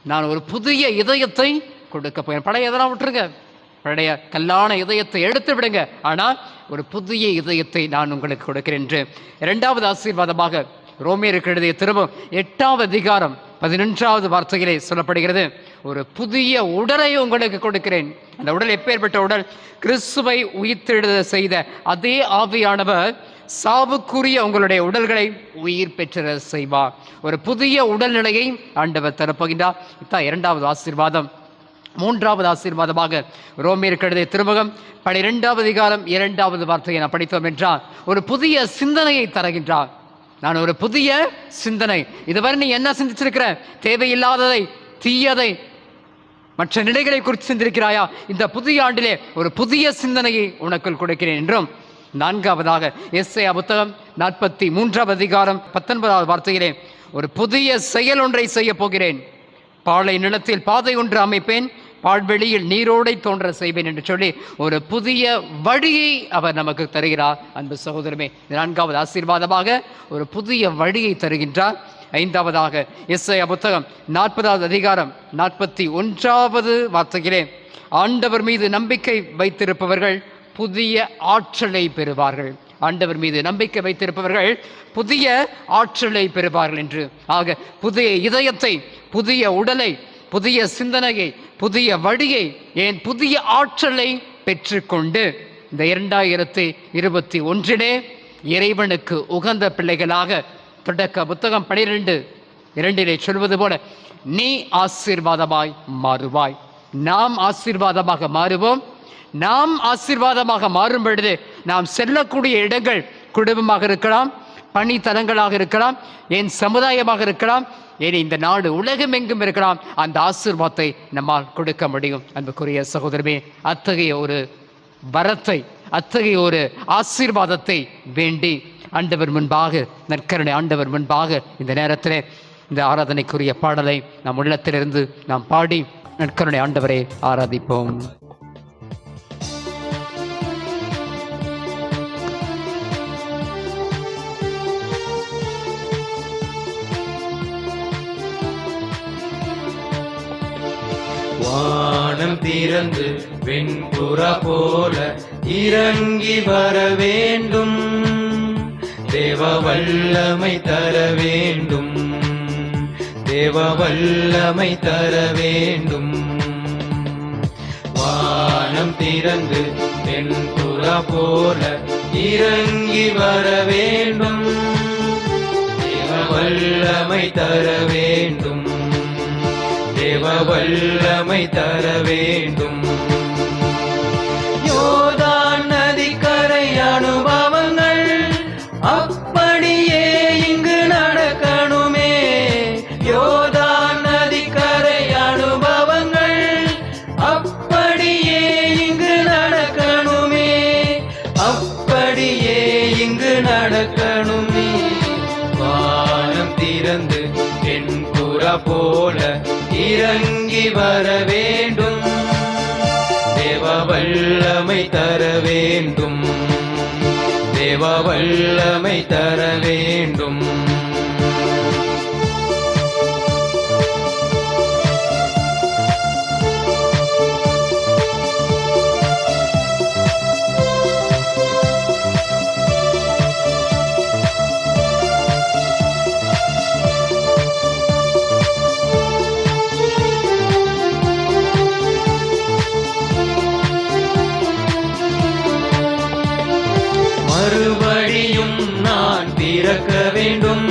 நான் ஒரு புதிய இதயத்தை கொடுக்க போகிறேன். பழைய இதெல்லாம் விட்டுருங்க, பழைய கல்லான இதயத்தை எடுத்து விடுங்க, ஆனால் ஒரு புதிய இதயத்தை நான் உங்களுக்கு கொடுக்கிறேன் என்று. 2வது ஆசீர்வாதமாக ரோமியருக்கு எழுதிய திரும்பவும் 8வது அதிகாரம் 11வது வார்த்தையிலே சொல்லப்படுகிறது. ஒரு புதிய உடலை உங்களுக்கு கொடுக்கிறேன். அந்த உடல் எப்பேற்பட்ட உடல்? கிறிஸ்துவை உயிர்த்தெழுத செய்த அதே ஆவியானவர் சாவுக்குரிய உங்களுடைய உடல்களை உயிர் பெற்ற செய்வார். ஒரு புதிய உடல்நிலையை ஆண்டவர் தரப்போகின்றார். இதுதான் 2வது ஆசீர்வாதம். 3வது ஆசீர்வாதமாக ரோமியருக்கு எழுதிய திருமுகம் 12வது அதிகாரம் 2வது வார்த்தையை நான் படித்தோம் என்றால் ஒரு புதிய சிந்தனையை தருகின்றார். நான் ஒரு புதிய சிந்தனை. இதுவரை நீ என்ன சிந்திச்சிருக்கிற? தேவையில்லாததை, தீயதை, மற்ற நிலைகளை குறித்து சிந்திருக்கிறாயா? இந்த புதிய ஆண்டிலே ஒரு புதிய சிந்தனையை உனக்குள் கொடுக்கிறேன் என்றும். 4வதாக எஸ்ஐயா புத்தகம் 43வது அதிகாரம் 19வது வார்த்தையிலே ஒரு புதிய செயல் ஒன்றை செய்ய போகிறேன். பாலை நிலத்தில் பாதை ஒன்று அமைப்பேன், பால்வெளியில் நீரோடை தோன்ற செய்வேன் என்று சொல்லி ஒரு புதிய வழியை அவர் நமக்கு தருகிறார். அன்பு சகோதரமே, 4வது ஆசீர்வாதமாக ஒரு புதிய வழியை தருகின்றார். 5வதாக எஸ்ஐயா புத்தகம் 40வது அதிகாரம் 41வது வார்த்தையிலே ஆண்டவர் மீது நம்பிக்கை வைத்திருப்பவர்கள் புதிய ஆற்றலை பெறுவார்கள். ஆண்டவர் மீது நம்பிக்கை வைத்திருப்பவர்கள் புதிய ஆற்றலை பெறுவார்கள் என்று. ஆக புதிய இதயத்தை, புதிய உடலை, புதிய சிந்தனையை, புதிய வழியை, ஏன் புதிய ஆற்றலை பெற்றுக்கொண்டு இந்த 2021 இறைவனுக்கு உகந்த பிள்ளைகளாக தொடக்க புத்தகம் 12:2 சொல்வது போல நீ ஆசீர்வாதமாய் மாறுவாய். நாம் ஆசீர்வாதமாக மாறுவோம். நாம் ஆசீர்வாதமாக மாறும் பொழுது நாம் செல்லக்கூடிய இடங்கள் குடும்பமாக இருக்கலாம், பணி தலங்களாக இருக்கலாம், என் சமுதாயமாக இருக்கலாம், ஏன் இந்த நாடு உலகம் எங்கும் இருக்கலாம். அந்த ஆசீர்வாதத்தை நம்மால் கொடுக்க முடியும். அன்புக்குரிய சகோதரமே, அத்தகைய ஒரு வரத்தை, அத்தகைய ஒரு ஆசீர்வாதத்தை வேண்டி ஆண்டவர் முன்பாக, நற்கருணை ஆண்டவர் முன்பாக இந்த நேரத்தில் இந்த ஆராதனைக்குரிய பாடலை நம் உள்ளத்திலிருந்து நாம் பாடி நற்கருணை ஆண்டவரை ஆராதிப்போம். வானம் திறந்து வெண்புறா போல இறங்கி வர வேண்டும், தேவ வல்லமை தர வேண்டும், தேவ வல்லமை தர வேண்டும். வானம் திறந்து வெண்புறா போல இறங்கி வர வேண்டும், தேவ வல்லமை தர வேண்டும், தேவ வல்லமை தர வேண்டும். யோர்தான் நதிக்கரை அனுபவங்கள் அப்படியே இங்கு நடக்கணுமே, யோர்தான் நதிக்கரை அனுபவங்கள் அப்படியே இங்கு நடக்கணுமே, அப்படியே இங்கு நடக்கணுமே. வானம் திறந்து வெண்புறா போல இறங்கி வர வேண்டும், தேவ வல்லமை தர வேண்டும், தேவ வல்லமை தர வேண்டும். மறுபடியும் நான் பிறக்க வேண்டும்,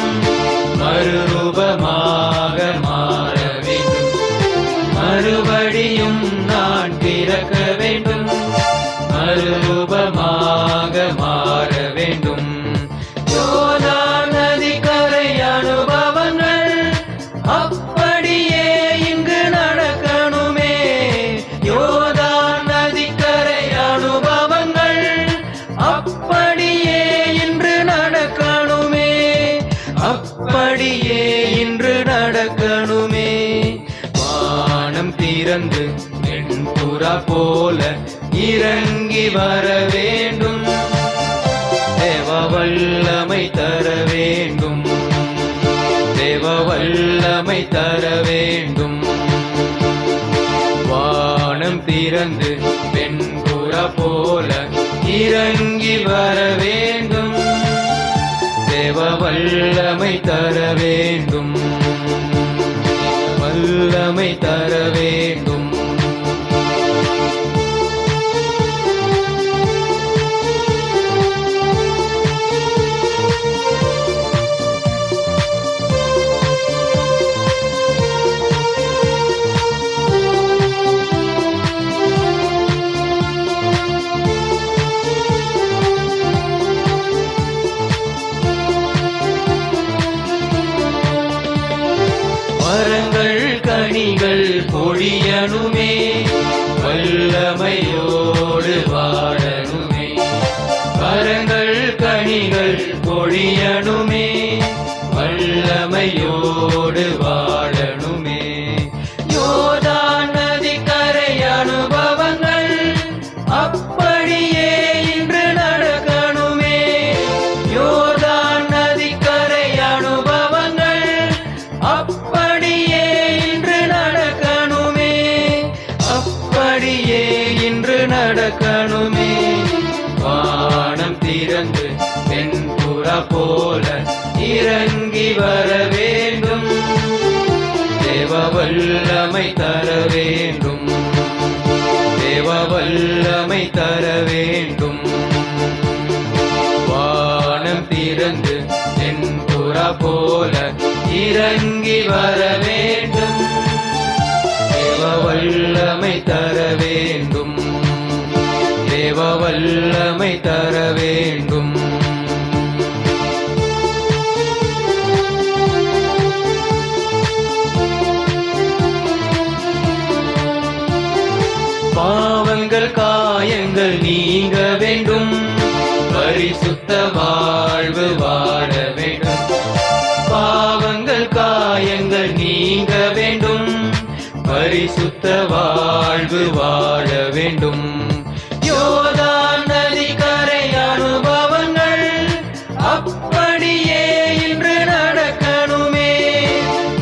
போல இறங்கி வர வேண்டும். தேவ வல்லமை தர வேண்டும். தேவ வல்லமை தர வேண்டும். வானம் திறந்து வெண்புறா போல இறங்கி வர வேண்டும். தேவ வல்லமை தர வேண்டும். வல்லமை தர வேண்டும். மரங்கள் கனிகள் பொழியனுமே, வல்லமையோடு வாழனுமே. மரங்கள் கனிகள் பொழியனுமே, வல்லமையோடு வாழனுமே. யோர்தான் நதிக்கரை அனுபவங்கள் அப்படியே இன்று நடக்கணுமே. யோர்தான் நதிக்கரை அனுபவங்கள் அப்படியே இன்று நடக்கணுமே. அப்படியே இன்று நடக்கணுமே. வானம் திறந்து வெண்புறா போல இறங்கி வர வேண்டும். தேவ வல்லமை தர வேண்டும். தேவ வல்லமை தர வேண்டும். வானம் திறந்து வெண்புறா போல இறங்கி வர வேண்டும். தேவ வல்லமை தர வேண்டும். தேவ வல்லமை தர வேண்டும். பாவங்கள் காயங்கள் நீங்க வேண்டும். பரிசுத்த வாழ்வு வாழ வேண்டும். பாவங்கள் காயங்கள் நீங்க வேண்டும். பரிசுத்த வாழ்வு வாழ வேண்டும். யோர்தான் நதிக்கரை அனுபவங்கள் அப்படியே இன்று நடக்கணுமே.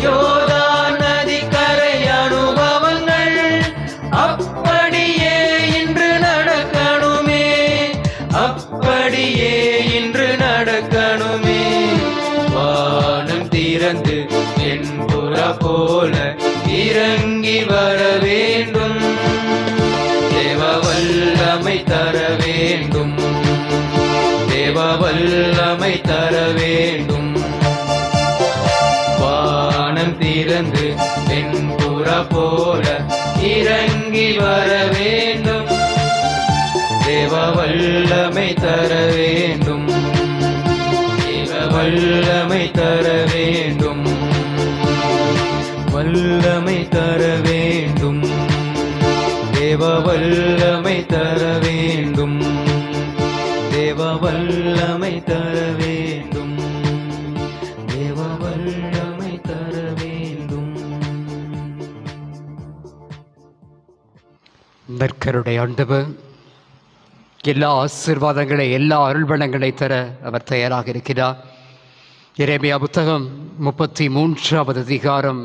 யோர்தான் நதிக்கரை அனுபவங்கள் அப்படியே இன்று நடக்கணுமே. அப்படியே இன்று நடக்கணுமே. வானம் திறந்து வெண்புறா போல இறங்கி வர வேண்டும். தேவ வல்லமை தர வேண்டும். தேவ வல்லமை தர வேண்டும். வானம் திறந்து வெண்புறா போல இறங்கி வர வேண்டும். தேவ வல்லமை தர வேண்டும். தேவ வல்லமை தர வேண்டும். வல்லமை தர வேண்டும். தேவ வல்லமை தர வேண்டும். தேவ வல்லமை தர வேண்டும். தேவ வல்லமை தர வேண்டும். நற்கருடைய ஆண்டவர் எல்லா ஆசீர்வாதங்களை எல்லா அருள்வளங்களை தர அவர் தயாராக இருக்கிறார். எரேமியா புத்தகம் 33வது அதிகாரம்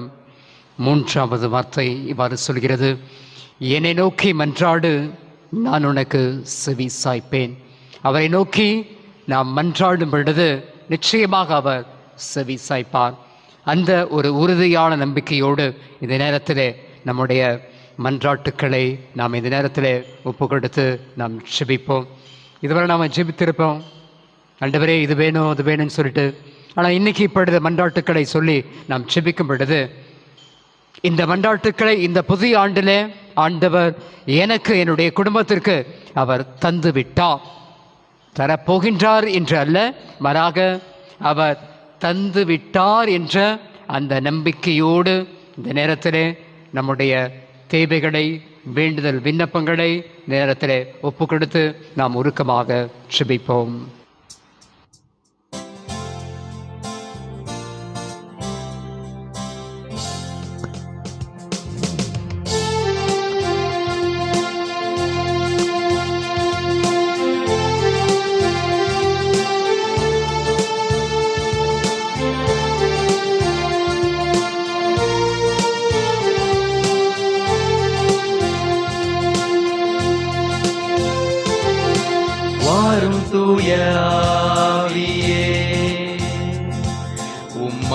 3வது வார்த்தை இவ்வாறு சொல்கிறது: என்னை நோக்கி மன்றாடு, நான் உனக்கு செவி சாய்ப்பேன். அவரை நோக்கி நாம் மன்றாடும் பொழுது நிச்சயமாக அவர் செவி சாய்ப்பார். அந்த ஒரு உறுதியான நம்பிக்கையோடு இந்த நேரத்தில் நம்முடைய மன்றாட்டுக்களை நாம் இந்த நேரத்தில் ஒப்பு கொடுத்து நாம் ஜெபிப்போம். இதுவரை நாம் ஜெபித்திருப்போம், ஆண்டவரே இது வேணும் அது வேணும்னு சொல்லிட்டு. ஆனால் இன்னைக்கு இப்பொழுது மன்றாட்டுக்களை சொல்லி நாம் ஜெபிக்கும் பொழுது இந்த மன்றாட்டுக்களை இந்த புதிய ஆண்டில் ஆண்டவர் எனக்கு என்னுடைய குடும்பத்திற்கு அவர் தந்து விட்டார், தரப்போகின்றார் என்று அல்ல, மாறாக அவர் தந்து விட்டார் என்ற அந்த நம்பிக்கையோடு இந்த நேரத்தில் நம்முடைய தேவைகளை வேண்டுதல் விண்ணப்பங்களை நேரத்தில் ஒப்பு கொடுத்து நாம் உருக்கமாக ஜெபிப்போம்.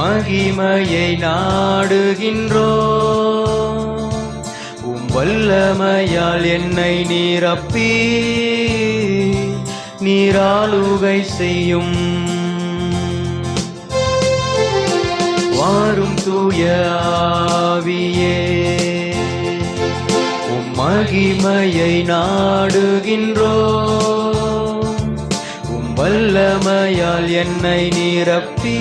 மகிமையை நாடுகின்றோ. வல்லமையால் என்னை நிரப்பி நீராளுகை செய்யும். வாரும் தூய ஆவியே, மகிமையை நாடுகின்றோ. வல்லமையால் என்னை நிரப்பி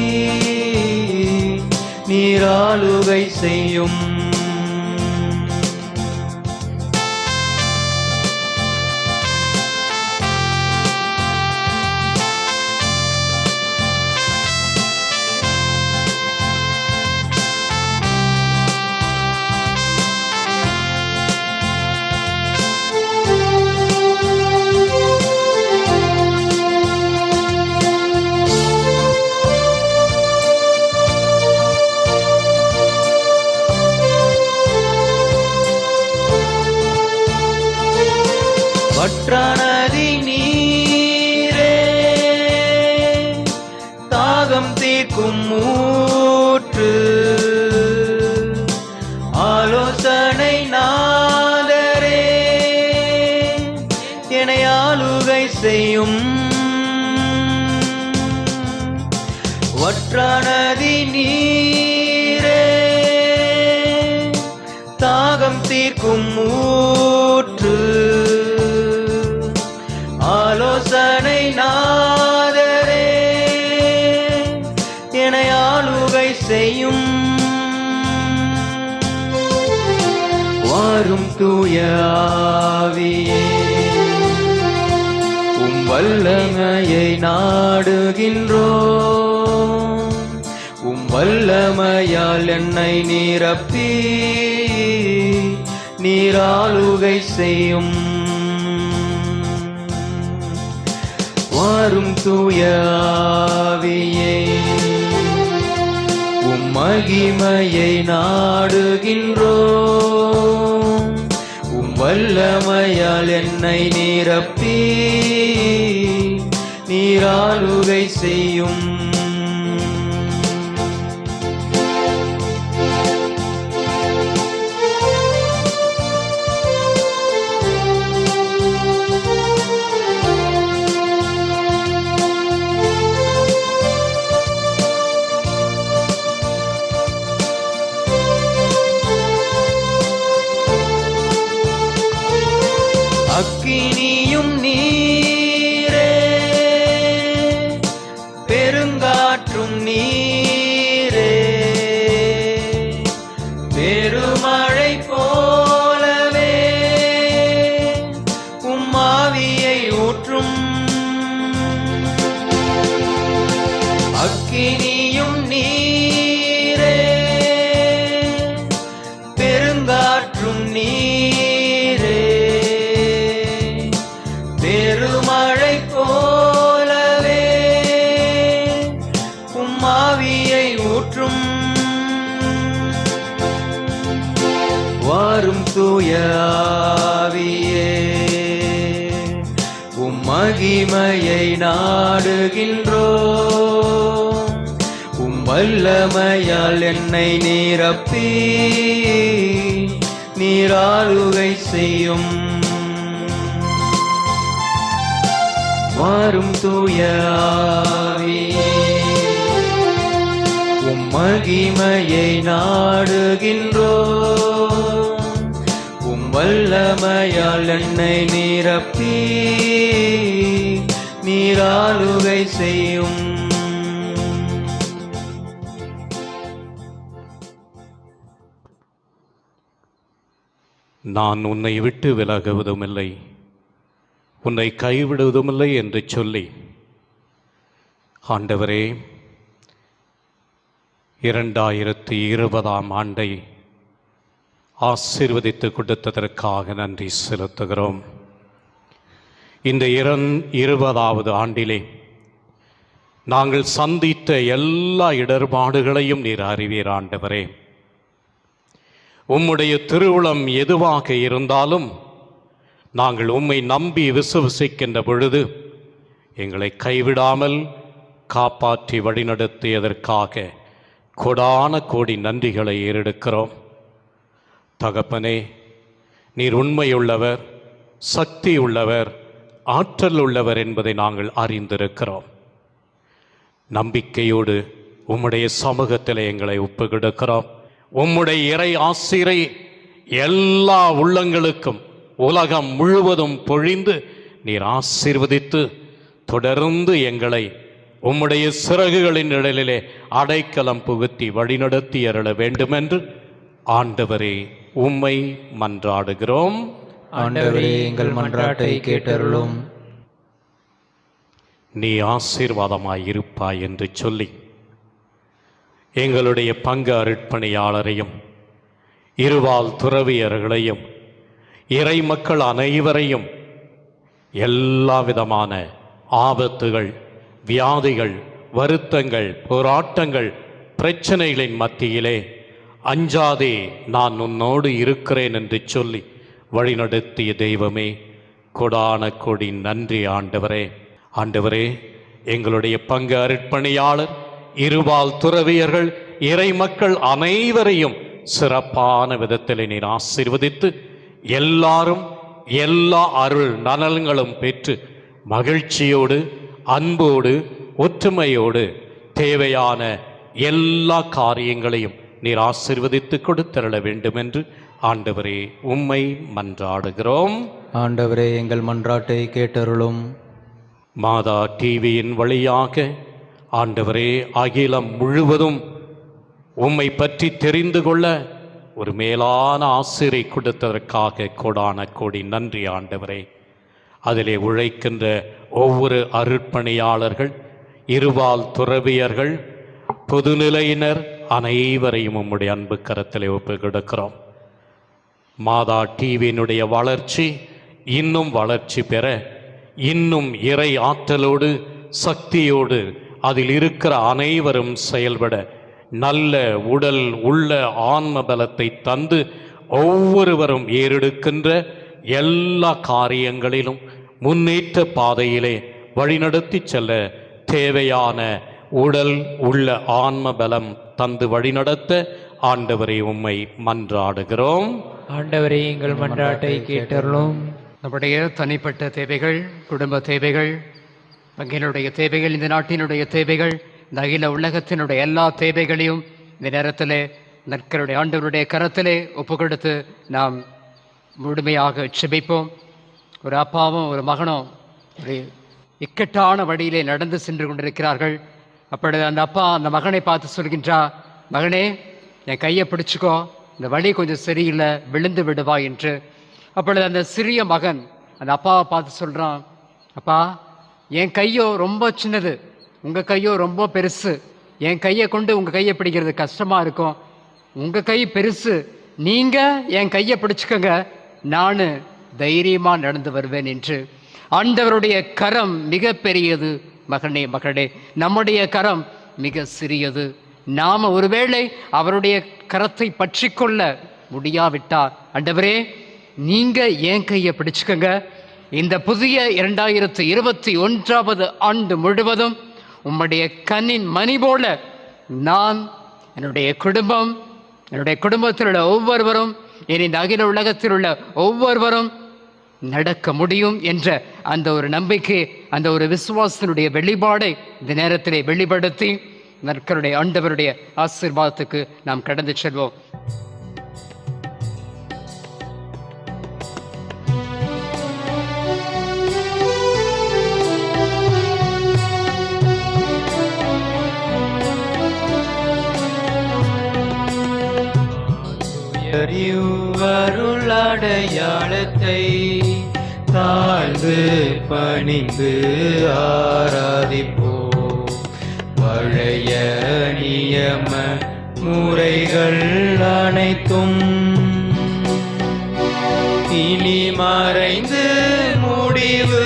நீராளுகை செய்யும். வற்றானதி நீரே, தாகம் தீர்க்கும் ஊற்று, ஆலோசனை நாதரே, என்னை ஆளுகை செய்யும். வற்றானதி நீரே, தாகம் தீர்க்கும் ஊற்று, ஆலோசனை நாதரே, என்னை ஆளுகை செய்யும். வாரும் தூய ஆவியே, வல்லமையை நாடுகின்றோ. வல்லமையால் என்னை நிரப்பி நீராளுகை செய்யும். வாரும் தூய ஆவியே, மகிமையை நாடுகின்றோ. வல்லமையால் என்னை நிரப்பி நீராளுகை செய்யும். அக்கினியும் நீரே, பெருங்காற்றும் நீரே, பெருமழை போலவே உம்மாவியை ஊற்றும். அக்கினியும் நீரே, பெருங்காற்றும் நீரே, பெருமழை போலவே உம்மாவியை ஊற்றும். வாரும் தூய ஆவியே, மகிமையை நாடுகின்றோ. வல்லமையால் என்னை நிரப்பி நீராளுகை செய்யும். வாரும் தூய ஆவியே, மகிமையை நாடுகின்றோ. வல்லமையால் என்னை நிரப்பி நீராளுகை செய்யும். நான் உன்னை விட்டு விலகுவதுமில்லை, உன்னை கைவிடுவதுமில்லை என்று சொல்லி, ஆண்டவரே 2020ஆம் ஆண்டை ஆசீர்வதித்து கொடுத்ததற்காக நன்றி செலுத்துகிறோம். இந்த 20வது ஆண்டிலே நாங்கள் சந்தித்த எல்லா இடர்பாடுகளையும் நீர் அறிவீர் ஆண்டவரே. உம்முடைய திருவுளம் எதுவாக இருந்தாலும் நாங்கள் உம்மை நம்பி விசுவசிக்கின்ற பொழுது எங்களை கைவிடாமல் காப்பாற்றி வழிநடத்தியதற்காக கொடான கோடி நன்றிகளை ஏறெடுக்கிறோம். தகப்பனே, நீர் உண்மையுள்ளவர், சக்தி உள்ளவர், ஆற்றல் உள்ளவர் என்பதை நாங்கள் அறிந்திருக்கிறோம். நம்பிக்கையோடு உம்முடைய சமூகத்தில் எங்களை ஒப்புக்கொடுக்கிறோம். உம்முடைய இறை ஆசிரை எல்லா உள்ளங்களுக்கும் உலகம் முழுவதும் பொழிந்து நீர் ஆசீர்வதித்து தொடர்ந்து எங்களை உம்முடைய சிறகுகளின் நிழலிலே அடைக்கலம் புகுத்தி வழிநடத்தி அருள வேண்டுமென்று ஆண்டவரே உம்மை மன்றாடுகிறோம். ஆண்டவரே, எங்கள் மன்றாட்டை கேட்டருளும். நீ ஆசீர்வாதமாய் இருப்பாய் என்று சொல்லி எங்களுடைய பங்கு அருட்பணியாளரையும் இருவால் துறவியர்களையும் இறை மக்கள் அனைவரையும் எல்லா விதமான ஆபத்துகள், வியாதிகள், வருத்தங்கள், போராட்டங்கள், பிரச்சனைகளின் மத்தியிலே அஞ்சாதே, நான் உன்னோடு இருக்கிறேன் என்று சொல்லி வழிநடத்திய தெய்வமே, கொடான கொடி நன்றி ஆண்டவரே. ஆண்டவரே, எங்களுடைய பங்கு அருட்பணியாளர், இருபால் துறவியர்கள், இறை மக்கள் அனைவரையும் சிறப்பான விதத்தில் நீர் ஆசீர்வதித்து எல்லாரும் எல்லா அருள் நலன்களும் பெற்று மகிழ்ச்சியோடு, அன்போடு, ஒற்றுமையோடு தேவையான எல்லா காரியங்களையும் நீர் ஆசீர்வதித்து கொடுத்தருள வேண்டும் என்று ஆண்டவரே உம்மை மன்றாடுகிறோம். ஆண்டவரே, எங்கள் மன்றாட்டை கேட்டருளும். மாதா டிவியின் வழியாக ஆண்டவரே அகிலம் முழுவதும் உம்மை பற்றி தெரிந்து கொள்ள ஒரு மேலான ஆசிரை கொடுத்ததற்காக கொடான கோடி நன்றி ஆண்டவரே. அதிலே உழைக்கின்ற ஒவ்வொரு அருட்பணியாளர்கள், இருபால் துறவியர்கள், பொதுநிலையினர் அனைவரையும் உம்முடைய அன்பு கரத்திலே ஒப்பு கொடுக்கிறோம். மாதா டிவியினுடைய வளர்ச்சி இன்னும் வளர்ச்சி பெற, இன்னும் இறை ஆற்றலோடு சக்தியோடு அதில் இருக்கிற அனைவரும் செயல்பட நல்ல உடல் உள்ள ஆன்ம பலத்தை தந்து ஒவ்வொருவரும் ஏறெடுக்கின்ற எல்லா காரியங்களிலும் முன்னேற்ற பாதையிலே வழிநடத்தி செல்ல தேவையான உடல் உள்ள ஆன்ம பலம் தந்து வழிநடத்த ஆண்டவரை உம்மை மன்றாடுகிறோம். ஆண்டவரே, எங்கள் மன்றாட்டை கேட்டருளும். நம்முடைய தனிப்பட்ட தேவைகள், குடும்ப தேவைகள், பங்கினுடைய தேவைகள், இந்த நாட்டினுடைய தேவைகள், இந்த அகில உலகத்தினுடைய எல்லா தேவைகளையும் இந்த நேரத்திலே நற்கருடைய ஆண்டவருடைய கரத்திலே ஒப்பு கொடுத்து நாம் முழுமையாக செபிப்போம். ஒரு அப்பாவும் ஒரு மகனும் ஒரு இக்கட்டான வழியிலே நடந்து சென்று கொண்டிருக்கிறார்கள். அப்பொழுது அந்த அப்பா அந்த மகனை பார்த்து சொல்கின்றா, மகனே, என் கையை பிடிச்சிக்கோ, இந்த வழி கொஞ்சம் சரியில்லை, விழுந்து விடுவா என்று. அப்பொழுது அந்த சிறிய மகன் அந்த அப்பாவை பார்த்து சொல்கிறான், அப்பா, என் கையோ ரொம்ப சின்னது, உங்கள் கையோ ரொம்ப பெருசு, என் கையை கொண்டு உங்கள் கையை பிடிக்கிறது கஷ்டமாக இருக்கும், உங்கள் கை பெருசு, நீங்கள் என் கையை பிடிச்சிக்கோங்க, நான் தைரியமாக நடந்து வருவேன் என்று. ஆண்டவருடைய கரம் மிக பெரியது மகனே, மகளே, நம்முடைய கரம் மிக சிறியது. நாம் ஒருவேளை அவருடைய கரத்தை பற்றி கொள்ள முடியாவிட்டால், ஆண்டவரே நீங்கள் என் கையை பிடிச்சுக்கோங்க, இந்த புதிய 2021 ஆண்டு முழுவதும் உம்முடைய கண்ணின் மணி போல நான், என்னுடைய குடும்பம், என்னுடைய குடும்பத்தில் உள்ள ஒவ்வொருவரும், இந்த அகில உலகத்தில் உள்ள ஒவ்வொருவரும் நடக்க முடியும் என்ற அந்த ஒரு நம்பிக்கை, அந்த ஒரு விசுவாசத்தினுடைய வெளிப்பாடை இந்த நேரத்திலே வெளிப்படுத்தி நற்கருடைய ஆண்டவருடைய ஆசீர்வாதத்துக்கு நாம் கடந்து செல்வோம். அருளடையாளத்தை தாழ்ந்து பணிந்து ஆராதிப்போம். பழைய நியம முறைகள் அனைத்தும் இனி மறைந்து முடிவு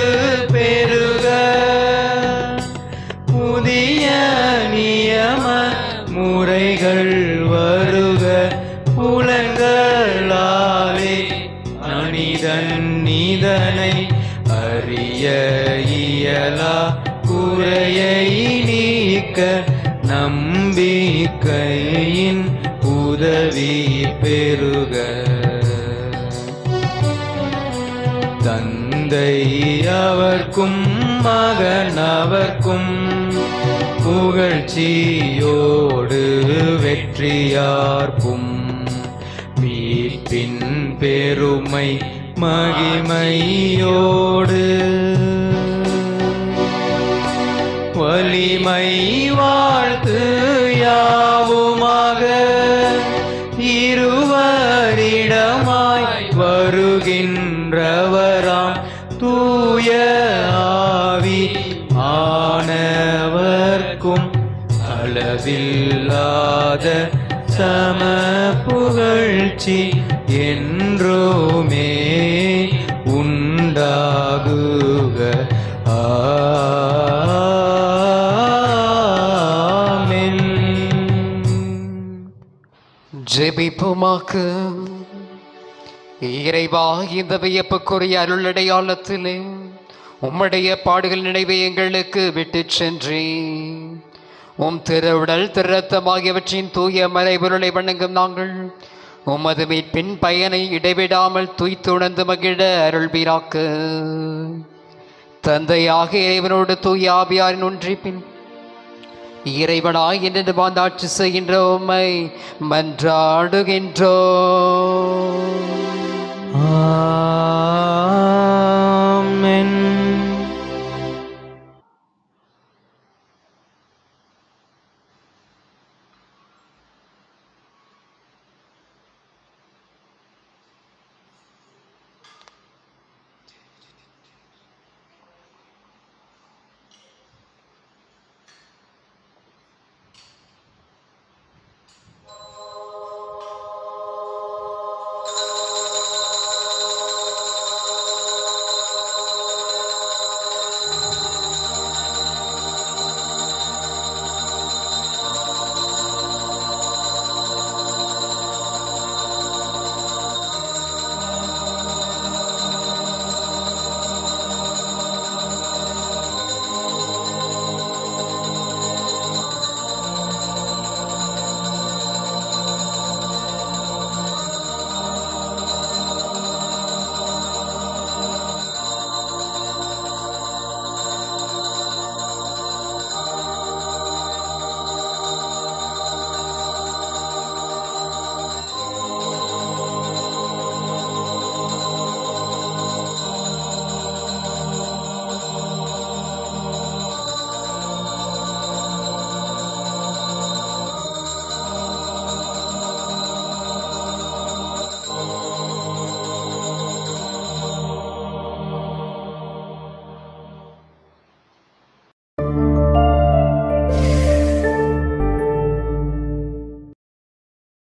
பெறுக. புதிய நியம முறைகள் வருக. புலன்களாலே மனிதன் இதனை அறிய இயலா குறையை நீக்க நம்பிக்கையின் உதவி பெருக. தந்தை அவர்க்கும் மகன் அவர்க்கும் புகழ்ச்சியோடு வெற்றியார்ப்பும். மீட்பின் பெருமை மகிமையோடு வலிமை வாழ்த்து யாவுமாக இருவரிடமாய் வருகின்றவராம் தூய ஆவி ஆனவர்க்கும் அளவில்லாத சம புகழ்ச்சி என்றுமே உண்டாகுக. ஆமென். ஜெபிப்புமாக்கு. இறைவா, இந்த வியப்புக்குரிய அருளடையாளத்திலே உம்முடைய பாடுகள் நினைவை எங்களுக்கு விட்டு சென்றேன். உம் திருவுடல் திருரத்தம் ஆகியவற்றின் தூய மறைபொருளை வணங்கும் நாங்கள் உமது மீட்பின் பயனை இடைவிடாமல் துய்த்துணர்ந்து மகிழ அருள்வீராக்க. தந்தையாக இறைவனோடு தூய ஆவியாரின் ஒன்றிப்பின் இறைவனாய் என்று வாழ்ந்தாட்சி செய்கின்ற உம்மை மன்றாடுகின்றோம்.